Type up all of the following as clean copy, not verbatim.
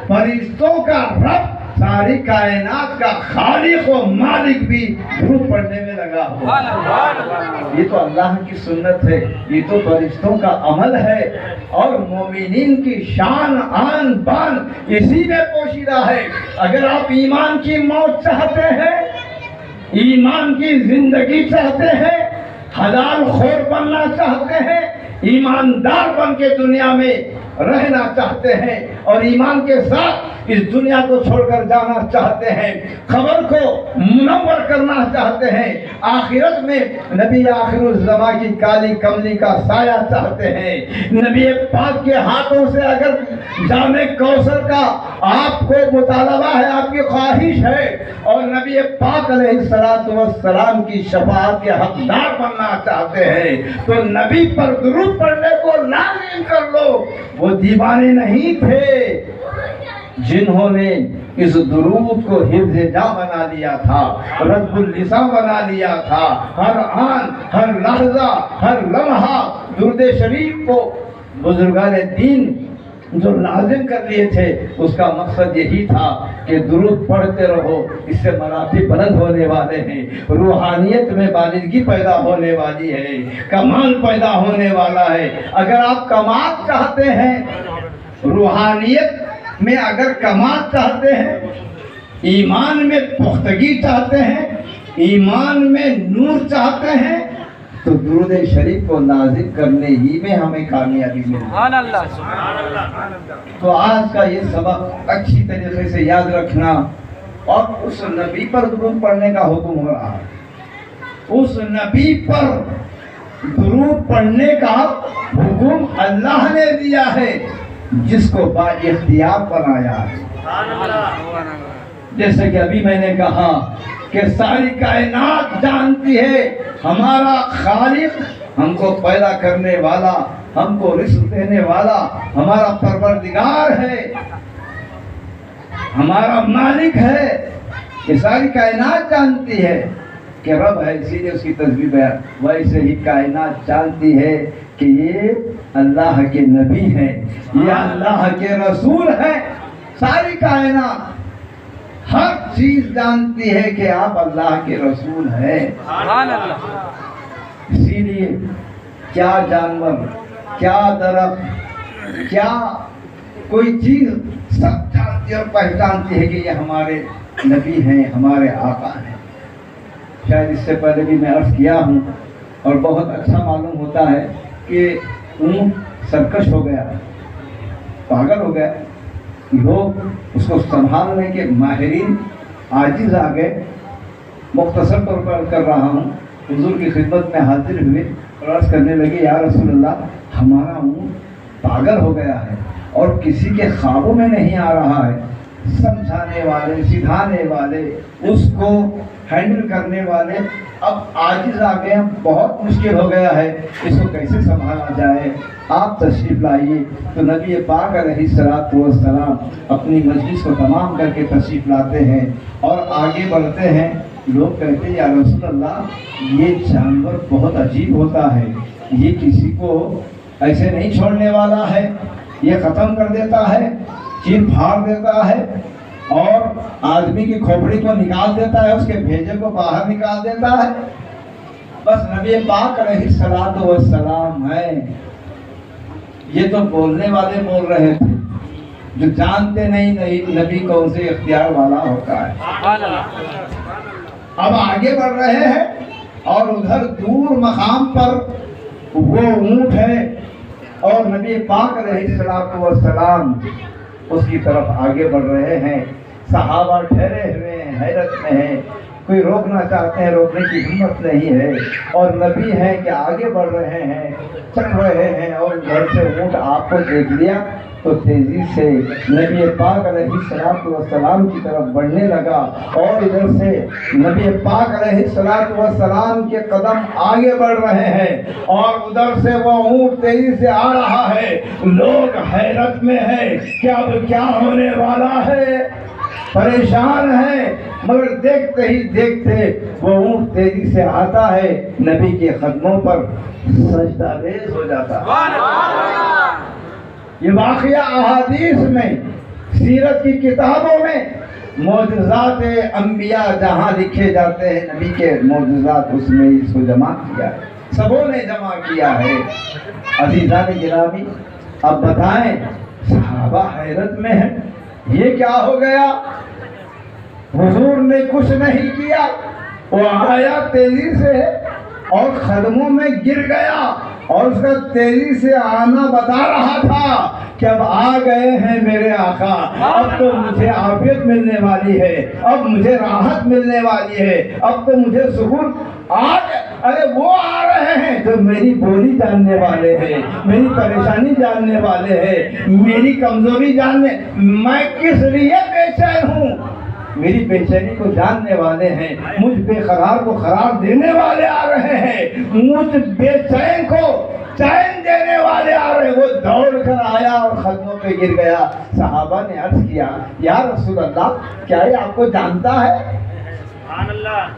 فرشتوں کا رب، ساری کائنات کا خالق و مالک بھی درود پڑھنے میں لگا ہوا۔ یہ تو اللہ کی سنت ہے، یہ تو فرشتوں کا عمل ہے، اور مومنین کی شان آن بان اسی میں پوشیدہ ہے۔ اگر آپ ایمان کی موت چاہتے ہیں، ایمان کی زندگی چاہتے ہیں، حلال خور بننا چاہتے ہیں، ایماندار بن کے دنیا میں رہنا چاہتے ہیں، اور ایمان کے ساتھ اس دنیا کو چھوڑ کر جانا چاہتے ہیں، قبر کو منور کرنا چاہتے ہیں، آخرت میں نبی آخر الزمان کی کالی کملی کا سایہ چاہتے ہیں، نبی پاک کے ہاتھوں سے اگر جام کوثر کا آپ کو مطالبہ ہے، آپ کی خواہش ہے، اور نبی پاک علیہ السلام کی شفاعت کے حقدار بننا چاہتے ہیں، تو نبی پر درود پڑھنے کو لازم کر لو۔ وہ دیوانے نہیں تھے جنہوں نے اس درود کو حفظ جاں بنا لیا تھا، رب اللسان بنا لیا تھا، ہر آن، ہر لحظہ، ہر لمحہ درود شریف کو بزرگان دین جو لازم کر لیے تھے، اس کا مقصد یہی تھا کہ درود پڑھتے رہو، اس سے مراتب بلند ہونے والے ہیں، روحانیت میں بالغی پیدا ہونے والی ہے، کمال پیدا ہونے والا ہے۔ اگر آپ کمال چاہتے ہیں، روحانیت میں اگر کمال چاہتے ہیں، ایمان میں پختگی چاہتے ہیں، ایمان میں نور چاہتے ہیں، تو درود شریف کو نازل کرنے ہی میں ہمیں کامیابی ملے۔ سبحان اللہ، سبحان اللہ۔ تو آج کا یہ سبق اچھی طریقے سے یاد رکھنا، اور اس نبی پر درود پڑھنے کا حکم ہو رہا ہے، اس نبی پر درود پڑھنے کا حکم اللہ نے دیا ہے، جس کو با اختیار بنایا ہے۔ جیسے کہ ابھی میں نے کہا کہ ساری کائنات جانتی ہے ہمارا خالق ہم کو پیدا کرنے والا، ہم کو رزق دینے والا ہمارا پروردگار ہے، ہمارا مالک ہے۔ یہ ساری کائنات جانتی ہے کہ رب ہے، اسی لیے اس کی تسبیح ہے۔ ویسے ہی کائنات جانتی ہے کہ یہ اللہ کے نبی ہیں، یہ اللہ کے رسول ہیں۔ ساری کائنات ہر چیز جانتی ہے کہ آپ اللہ کے رسول ہیں۔ سبحان اللہ۔ اسی لیے کیا جانور، کیا درخت، کیا کوئی چیز سب جانتی اور پہچانتی ہے کہ یہ ہمارے نبی ہیں، ہمارے آقا ہیں۔ شاید اس سے پہلے بھی میں عرض کیا ہوں، اور بہت اچھا معلوم ہوتا ہے کہ اونٹ سرکش ہو گیا، پاگل ہو گیا، لوگ اس کو سنبھالنے کے ماہرین عاجز آ گئے۔ مختصر طور پر کر رہا ہوں، حضور کی خدمت میں حاضر ہوئے اور عرض کرنے لگے، یا رسول اللہ، ہمارا اونٹ پاگل ہو گیا ہے اور کسی کے خوابوں میں نہیں آ رہا ہے۔ سمجھانے والے، سکھانے والے، اس کو ہینڈل کرنے والے اب عاجز آ گئے، بہت مشکل ہو گیا ہے، اس کو کیسے سنبھالا جائے، آپ تشریف لائیے۔ تو نبی پاک علیہ السلام اپنی مجلس کو تمام کر کے تشریف لاتے ہیں اور آگے بڑھتے ہیں۔ لوگ کہتے ہیں، یا رسول اللہ، یہ جانور بہت عجیب ہوتا ہے، یہ کسی کو ایسے نہیں چھوڑنے والا ہے، یہ ختم کر دیتا ہے، چیر پھاڑ دیتا ہے، اور آدمی کی کھوپڑی کو نکال دیتا ہے، اس کے بھیجے کو باہر نکال دیتا ہے۔ بس نبی پاک علیہ السلام ہے، یہ تو بولنے والے بول رہے تھے، جو جانتے نہیں نبی کون سے اختیار والا ہوتا ہے۔ سبحان اللہ۔ اب آگے بڑھ رہے ہیں، اور ادھر دور مقام پر وہ اونٹ ہے، اور نبی پاک علیہ السلام اس کی طرف آگے بڑھ رہے ہیں۔ صحابہ ٹھہرے ہوئے ہیں، حیرت میں ہیں، کوئی روکنا چاہتے ہیں، روکنے کی ہمت نہیں ہے، اور نبی ہے کہ آگے بڑھ رہے ہیں، چل رہے ہیں، اور گھر سے اونٹ آپ کو دیکھ لیا تو تیزی سے نبی پاک علیہ السلام کی طرف بڑھنے لگا، اور ادھر سے نبی پاک علیہ السلام کے قدم آگے بڑھ رہے ہیں، اور ادھر سے وہ اونٹ تیزی سے آ رہا ہے۔ لوگ حیرت میں ہیں کہ اب کیا ہونے والا ہے، پریشان ہیں، مگر دیکھتے ہی دیکھتے وہ اونٹ تیزی سے آتا ہے، نبی کے قدموں پر سجدہ ریز ہو جاتا ہے۔ یہ واقعہ احادیث میں سیرت کی کتابوں میں معجزات انبیاء جہاں لکھے جاتے ہیں، نبی کے معجزات اس میں اس کو جمع کیا ہے، سبوں نے جمع کیا ہے۔ عزیزان گرامی، اب بتائیں، صحابہ حیرت میں ہیں، یہ کیا ہو گیا؟ حضور نے کچھ نہیں کیا، وہ آیا تیزی سے اور قدموں میں گر گیا، اور اس کا تیزی سے آنا بتا رہا تھا کہ اب آ گئے ہیں میرے آقا، اب تو مجھے عافیت ملنے والی ہے، اب مجھے راحت ملنے والی ہے، اب تو مجھے سکون ارے وہ آ رہے ہیں جو میری بولی جاننے والے ہیں، میری پریشانی جاننے والے ہیں، میری کمزوری جاننے، میں کس لیے بے چین ہوں، میری بے چینی کو جاننے والے ہیں، مجھ بے قرار کو قرار دینے والے آ رہے ہیں، مجھ بے چین کو چین دینے والے آ رہے ہیں۔ وہ دوڑ کر آیا اور قدموں پہ گر گیا۔ صحابہ نے عرض کیا، یا رسول اللہ، کیا یہ آپ کو جانتا ہے؟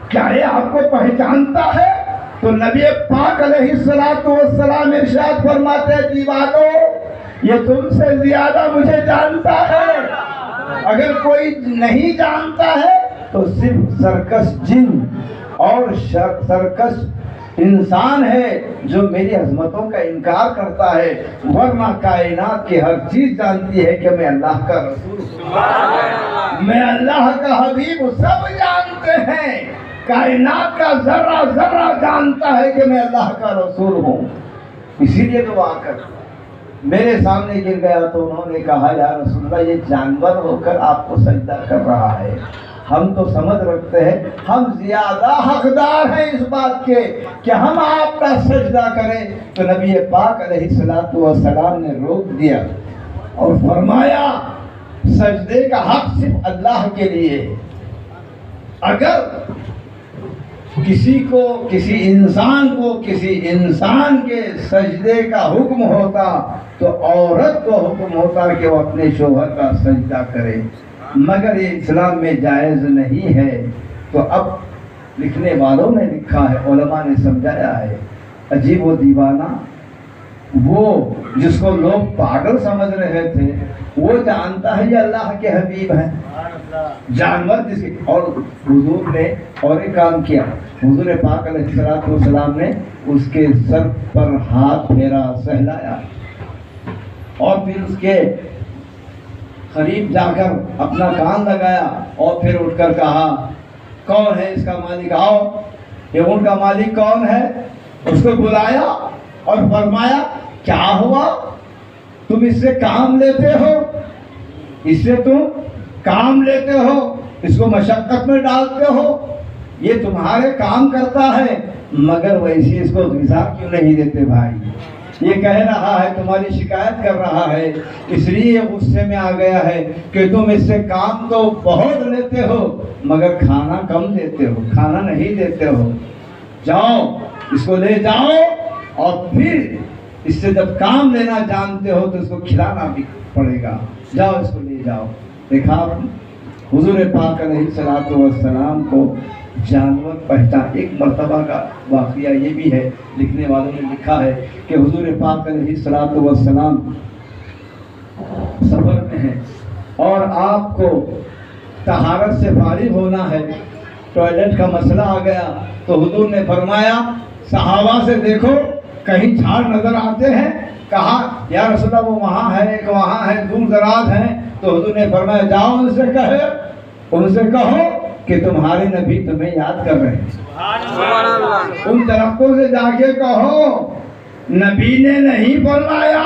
کیا یہ آپ کو پہچانتا ہے؟ تو نبی پاک علیہ السلام ارشاد فرماتے ہیں، دیوانو، یہ تم سے زیادہ مجھے جانتا ہے، اگر کوئی نہیں جانتا ہے تو صرف سرکش جن اور سرکش انسان ہے جو میری عظمتوں کا انکار کرتا ہے، ورنہ کائنات کی ہر چیز جانتی ہے کہ میں اللہ کا رسول ہوں، میں اللہ کا حبیب ہوں، سب جانتے ہیں، کائنات کا ذرہ ذرہ جانتا ہے کہ میں اللہ کا رسول ہوں۔ اسی لیے تو آ کر میرے سامنے گر گیا تو انہوں نے کہا، یا رسول اللہ، یہ جانور ہو کر آپ کو سجدہ کر رہا ہے، ہم تو سمجھ رکھتے ہیں، ہم زیادہ حقدار ہیں اس بات کے کہ ہم آپ کا سجدہ کریں۔ تو نبی پاک علیہ السلام نے روک دیا اور فرمایا، سجدے کا حق صرف اللہ کے لیے ہے۔ اگر کسی کو، کسی انسان کے سجدے کا حکم ہوتا تو عورت کو حکم ہوتا کہ وہ اپنے شوہر کا سجدہ کرے، مگر یہ اسلام میں جائز نہیں ہے۔ تو اب لکھنے والوں نے لکھا ہے، علماء نے سمجھایا ہے، عجیب و دیوانہ، وہ جس کو لوگ پاگل سمجھ رہے تھے، وہ جانتا ہے یہ اللہ کے حبیب ہیں، جانور جس کے، اور حضور نے اور ایک کام کیا، حضور پاک علیہ السلام نے اس کے سر پر ہاتھ پھیرا، سہلایا، اور پھر اس کے قریب جا کر اپنا کان لگایا، اور پھر اٹھ کر کہا، کون ہے اس کا مالک؟ آؤ، یہ اونٹ کا مالک کون ہے؟ اس کو بلایا اور فرمایا، کیا ہوا؟ تم اس سے کام لیتے ہو، اس سے تم کام لیتے ہو، اس کو مشقت میں ڈالتے ہو، یہ تمہارے کام کرتا ہے، مگر ویسے اس کو غذا کیوں نہیں دیتے بھائی؟ یہ کہہ رہا ہے، تمہاری شکایت کر رہا ہے، اس لیے غصے میں آ گیا ہے کہ تم اس سے کام تو بہت لیتے ہو مگر کھانا کم دیتے ہو، کھانا نہیں دیتے ہو۔ جاؤ، اس کو لے جاؤ، اور پھر اس سے جب کام لینا جانتے ہو تو اس کو کھلانا بھی پڑے گا، جاؤ اس کو لے جاؤ۔ دیکھا حضور پاک علیہ السلام کو جانور پہچان۔ ایک مرتبہ کا واقعہ یہ بھی ہے، لکھنے والوں نے لکھا ہے کہ حضور پاک علیہ السلام سفر میں ہیں اور آپ کو طہارت سے فارغ ہونا ہے، ٹوائلٹ کا مسئلہ آ گیا، تو حضور نے فرمایا، صحابہ سے دیکھو کہیں جھاڑ نظر آتے ہیں؟ کہا، یا رسول اللہ، وہ وہاں ہے، ایک وہاں ہے، دور دراز ہیں۔ تو حضور نے فرمایا، جاؤ ان سے کہو کہ تمہارے نبی تمہیں یاد کر رہے ہیں۔ ان درختوں سے جا کے کہو، نبی نے نہیں فرمایا،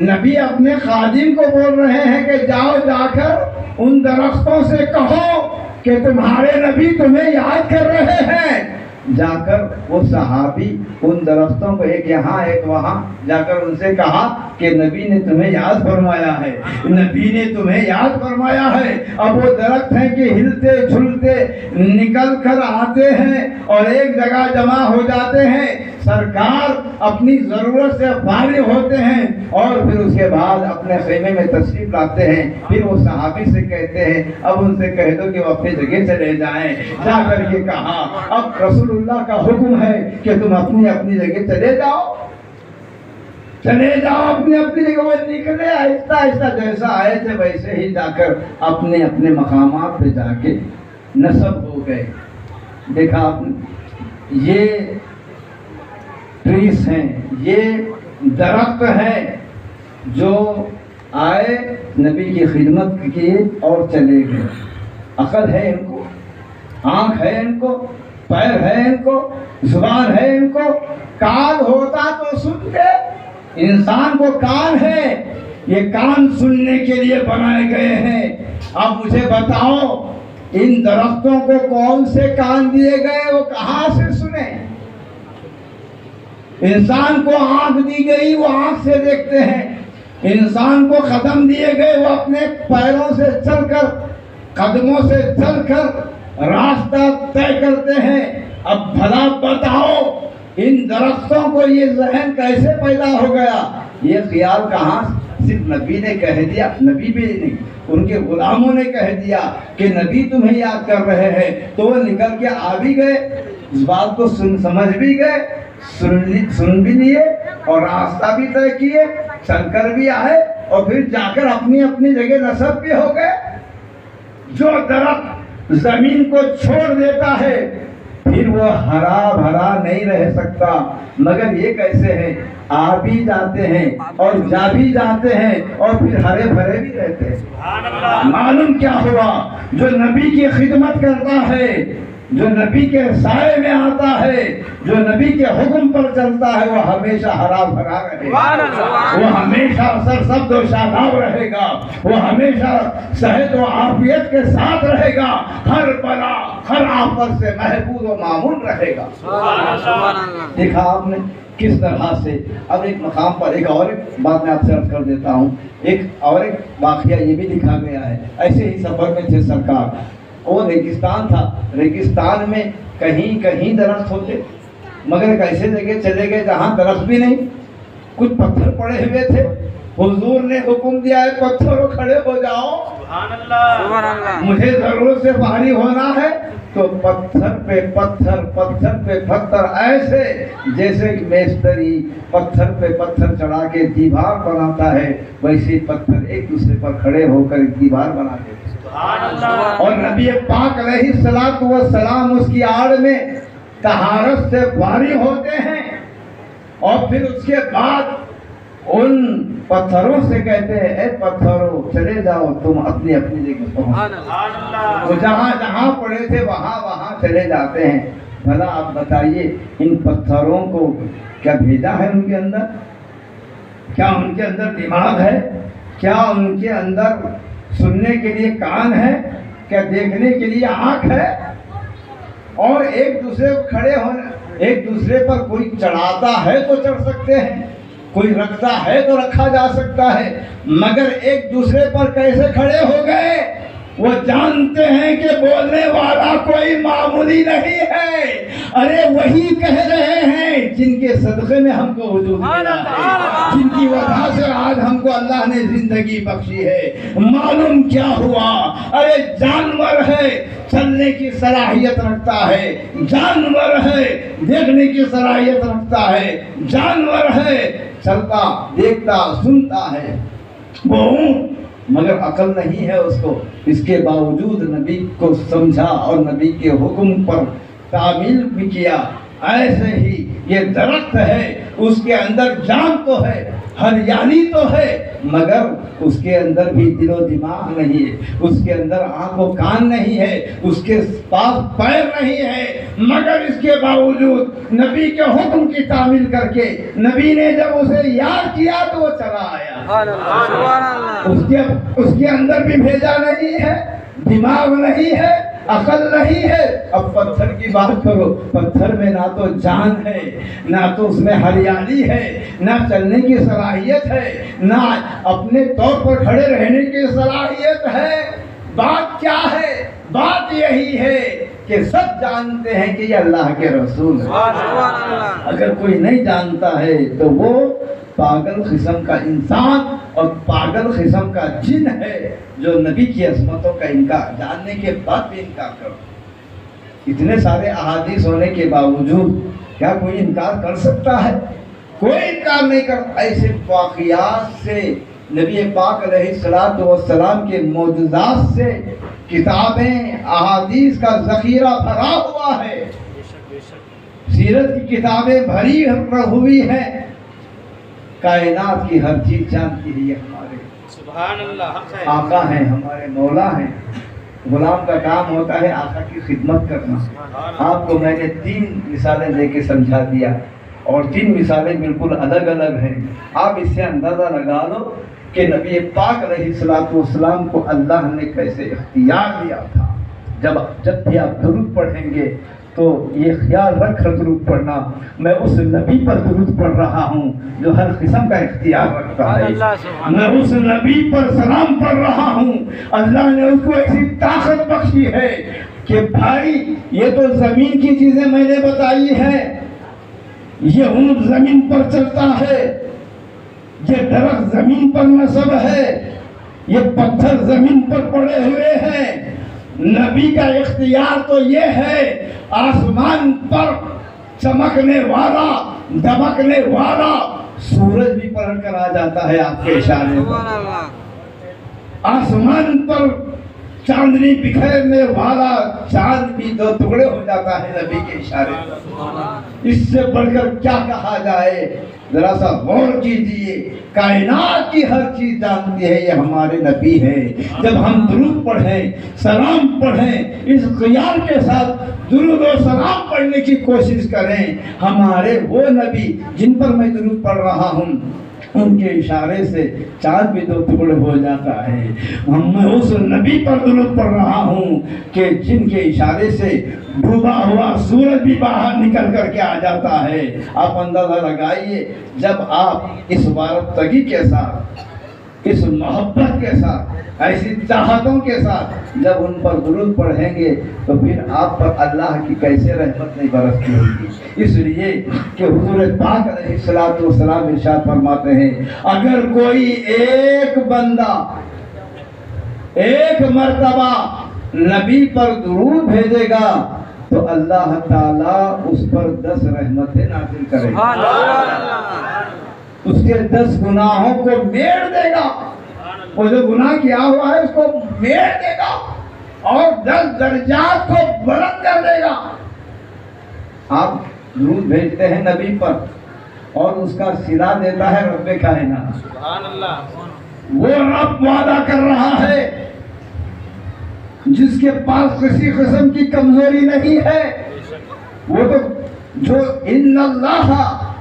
نبی اپنے خادم کو بول رہے ہیں کہ جاؤ، جا کر ان درختوں سے کہو کہ تمہارے نبی تمہیں یاد کر رہے ہیں۔ جا کر وہ صحابی ان درختوں کو، ایک یہاں ایک وہاں، جا کر ان سے کہا کہ نبی نے تمہیں یاد فرمایا ہے، نبی نے تمہیں یاد فرمایا ہے۔ اب وہ درخت ہیں کہ ہلتے جھلتے نکل کر آتے ہیں اور ایک جگہ جمع ہو جاتے ہیں، سرکار اپنی ضرورت سے فارغ ہوتے ہیں اور پھر اس کے بعد اپنے خیمے میں تشریف لاتے ہیں۔ پھر وہ صحابی سے کہتے ہیں، اب ان سے کہہ دو کہ وہ اپنی جگہ چلے جائیں۔ جا کر یہ کہا، اب رسول اللہ کا حکم ہے کہ تم اپنی اپنی جگہ چلے جاؤ، چلے جاؤ اپنی اپنی جگہ. وہ نکلے آہستہ آہستہ، جیسا آئے تھے ویسے ہی جا کر اپنے اپنے مقامات پہ جا کے نصب ہو گئے. دیکھا آپ نے، یہ ٹریس ہیں، یہ درخت ہیں جو آئے نبی کی خدمت کی اور چلے گئے. عقل ہے ان کو، آنکھ ہے ان کو، پیر ہے ان کو، زبان ہے ان کو. کان ہوتا تو سنتے. انسان کو کان ہے، یہ کان سننے کے لیے بنائے گئے ہیں. اب مجھے بتاؤ ان درختوں کو کون سے کان دیے گئے، وہ کہاں سے سنیں؟ انسان کو آنکھ دی گئی، وہ آنکھ سے دیکھتے ہیں. انسان کو قدم دیے گئے، وہ اپنے پیروں سے چل کر، قدموں سے چل کر راستہ طے کرتے ہیں. اب بھلا بتاؤ ان درختوں کو یہ ذہن کیسے پیدا ہو گیا؟ یہ خیال کہاں؟ صرف نبی نے کہہ دیا، نبی بھی نہیں، ان کے غلاموں نے کہہ دیا کہ نبی تمہیں یاد کر رہے ہیں، تو وہ نکل کے آ بھی گئے، اس بات کو سمجھ بھی گئے، سن بھی لیے اور راستہ بھی طے کیے، چل کر بھی آئے اور پھر جا کر اپنی اپنی جگہ نصب بھی ہو گئے. جو درخت زمین کو چھوڑ دیتا ہے پھر وہ ہرا بھرا نہیں رہ سکتا. مگر یہ کیسے ہیں؟ آ بھی جاتے ہیں اور جا بھی جاتے ہیں اور پھر ہرے بھرے بھی رہتے ہیں. معلوم کیا ہوا؟ جو نبی کی خدمت کرتا ہے، جو نبی کے سائے میں آتا ہے، جو نبی کے حکم پر چلتا ہے، وہ ہمیشہ ہرا بھرا رہے گا، وہ ہمیشہ سرسبز و شاداب رہے گا، وہ ہمیشہ صحت و عافیت کے ساتھ رہے گا، ہر بلا ہر آفت سے محفوظ و مامون رہے گا. دیکھا آپ نے کس طرح سے. اب ایک مقام پر ایک اور بات میں آپ سے عرض کر دیتا ہوں. ایک واقعہ یہ بھی لکھا گیا ہے. ایسے ہی سفر میں تھے سرکار، وہ ریگستان تھا. ریگستان میں کہیں کہیں درخت ہوتے، مگر ایک ایسے جگہ چلے گئے جہاں درخت بھی نہیں، کچھ پتھر پڑے ہوئے تھے. حضور نے حکم دیا ہے پتھروں کھڑے ہو جاؤ، سبحان اللہ، مجھے ضرورت سے فارغ ہونا ہے. تو پتھر پہ پتھر، پتھر پہ پتھر، ایسے جیسے میستری پتھر پہ پتھر چڑھا کے دیوار بناتا ہے، ویسے پتھر ایک دوسرے پر کھڑے ہو کر ایک دیوار بناتے تھے. اور نبی پاک علیہ الصلوۃ والسلام اس کی آڑ میں طہارت سے فارغ ہوتے ہیں اور پھر اس کے بعد ان پتھروں سے کہتے ہیں اے پتھروں چلے جاؤ تم اپنی اپنی جگہ پہنچ. وہ جہاں جہاں پڑے تھے وہاں وہاں چلے جاتے ہیں. بھلا آپ بتائیے ان پتھروں کو کیا بھیجا ہے ان کے اندر؟ کیا ان کے اندر دماغ ہے؟ کیا ان کے اندر سننے کے لیے کان ہے؟ کیا دیکھنے کے لیے آنکھ ہے؟ اور ایک دوسرے کو کھڑے ہونے، ایک دوسرے پر کوئی چڑھاتا ہے تو چڑھ سکتے ہیں، کوئی رکھتا ہے تو رکھا جا سکتا ہے، مگر ایک دوسرے پر کیسے کھڑے ہو گئے؟ وہ جانتے ہیں کہ بولنے والا کوئی معمولی نہیں ہے. ارے وہی کہہ رہے ہیں جن کے صدقے میں ہم کو وجود ملا ہے، جن کی وجہ سے آج ہم کو اللہ نے زندگی بخشی ہے. معلوم کیا ہوا؟ ارے جانور ہے، چلنے کی صلاحیت رکھتا ہے، جانور ہے، دیکھنے کی صلاحیت رکھتا ہے، جانور ہے، چلتا دیکھتا سنتا ہے. وہ مگر عقل نہیں ہے اس کو. اس کے باوجود نبی کو سمجھا اور نبی کے حکم پر تعمیل بھی کیا. ایسے ہی یہ درخت ہے، اس کے اندر جان تو ہے، ہریالی تو ہے، مگر اس کے اندر بھی دل و دماغ نہیں ہے، اس کے اندر آنکھ و کان نہیں ہے، اس کے پاس پیر نہیں ہے. مگر اس کے باوجود نبی کے حکم کی تعمیل کر کے نبی نے جب اسے یاد کیا تو وہ چلا آیا. اس کے اندر بھی بھیجا نہیں ہے، دماغ نہیں ہے، عقل نہیں ہے. اب پتھر کی بات کرو، پتھر میں نہ تو جان ہے، نہ تو اس میں ہریالی ہے، نہ چلنے کی صلاحیت ہے، نہ اپنے طور پر کھڑے رہنے کی صلاحیت ہے. بات کیا ہے؟ بات یہی ہے کہ سب جانتے ہیں کہ یہ اللہ کے رسول ہے. اگر کوئی نہیں جانتا ہے تو وہ پاگل قسم کا انسان اور پاگل قسم کا جن ہے جو نبی کی عظمتوں کا انکار، جاننے کے بعد بھی انکار کرو. اتنے سارے احادیث ہونے کے باوجود کیا کوئی انکار کر سکتا ہے؟ کوئی انکار نہیں کرتا. ایسے واقعات سے نبی پاک علیہ الصلوۃ والسلام کے معجزات سے کتابیں احادیث کا ذخیرہ بھرا ہوا ہے. سیرت کی کتابیں بھری ہوئی ہیں. کائنات کی ہر چیز جانتی ہے. یہ ہمارے سبحان اللہ آقا ہیں, ہمارے مولا ہیں. غلام کا کام ہوتا ہے آقا کی خدمت کرنا. آپ کو میں نے 3 مثالیں دے کے سمجھا دیا, اور 3 مثالیں بالکل الگ الگ ہیں. آپ اس سے اندازہ لگا لو کہ نبی پاک علیہ الصلوۃ والسلام کو اللہ نے کیسے اختیار دیا تھا. جب بھی آپ درود پڑھیں گے تو یہ خیال رکھ کر درود پڑھنا, میں اس نبی پر درود پڑھ رہا ہوں جو ہر قسم کا اختیار رکھتا ہے. میں اس نبی پر سلام پڑھ رہا ہوں, اللہ نے اس کو ایسی طاقت بخشی ہے کہ بھائی یہ تو زمین کی چیزیں میں نے بتائی ہیں, یہ اونٹ زمین پر چلتا ہے, یہ درخت زمین پر نصب ہے, یہ پتھر زمین پر پڑے ہوئے ہیں. نبی کا اختیار تو یہ ہے, آسمان پر چمکنے والا دمکنے والا سورج بھی پلٹ کر آ جاتا ہے آپ کے اشارے پر. آسمان پر چاندنی بکھیرنے والا چاند بھی 2 ٹکڑے ہو جاتا ہے نبی کے اشارے پر. اس سے بڑھ کر کیا کہا جائے, ذرا سا غور کیجیے. کائنات کی ہر چیز جانتی ہے, یہ ہمارے نبی ہے. جب ہم درود پڑھیں, سلام پڑھیں, اس خیال کے ساتھ درود و سلام پڑھنے کی کوشش کریں. ہمارے وہ نبی جن پر میں درود پڑھ رہا ہوں, ان کے اشارے سے چاند بھی 2 ٹکڑے ہو جاتا ہے. میں اس نبی پر درود پڑھ رہا ہوں کہ جن کے اشارے سے ڈوبا ہوا سورج بھی باہر نکل کر کے آ جاتا ہے. آپ اندازہ لگائیے, جب آپ اس وابستگی کے ساتھ, اس محبت کے ساتھ, ایسی چاہتوں کے ساتھ جب ان پر درود پڑھیں گے تو پھر آپ پر اللہ کی کیسے رحمت نہیں برستی ہوگی. اس لیے کہ حضور پاک علیہ الصلوۃ والسلام ارشاد فرماتے ہیں, اگر کوئی ایک بندہ ایک مرتبہ نبی پر درود بھیجے گا تو اللہ تعالیٰ اس پر 10 رحمتیں نازل کرے گا. اس کے 10 گناہوں کو میڑ دے گا. وہ جو گناہ کیا ہوا ہے اس کو میڑ دے گا اور 10 درجات کو بلند کر دے گا. آپ درود بھیجتے ہیں نبی پر اور اس کا صلہ دیتا ہے رب کائنات. سبحان اللہ. وہ رب وعدہ کر رہا ہے جس کے پاس کسی قسم کی کمزوری نہیں ہے, وہ تو جو ان اللہ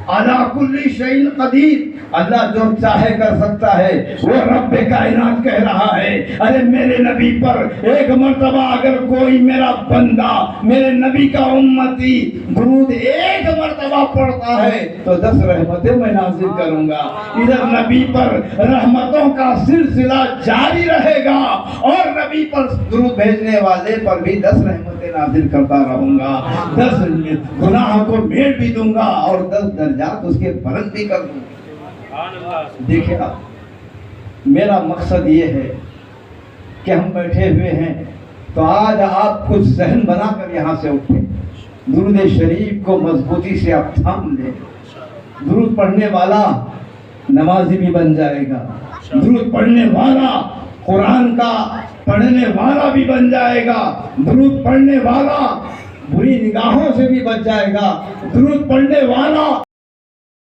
علی کل شیء قدیر, اللہ جو چاہے کر سکتا ہے. وہ رب کائنات کہہ رہا ہے, ارے میرے نبی پر ایک مرتبہ اگر کوئی میرا بندہ, میرے نبی کا امتی درود ایک مرتبہ پڑھتا ہے تو 10 رحمتیں میں نازل کروں گا. ادھر نبی پر رحمتوں کا سلسلہ جاری رہے گا اور نبی پر درود بھیجنے والے پر بھی 10 رحمتیں نازل کرتا رہوں گا. 10 گناہوں کو میڑ بھی دوں گا اور 10 درجات اس کے بلند بھی کر دوں گا. دیکھیں میرا مقصد یہ ہے کہ ہم بیٹھے ہوئے ہیں تو آج آپ کچھ ذہن بنا کر یہاں سے اٹھیں. درود شریف کو مضبوطی سے آپ تھام لیں. درود پڑھنے والا نمازی بھی بن جائے گا, درود پڑھنے والا قرآن کا پڑھنے والا بھی بن جائے گا, درود پڑھنے والا بری نگاہوں سے بھی بچ جائے گا, درود پڑھنے والا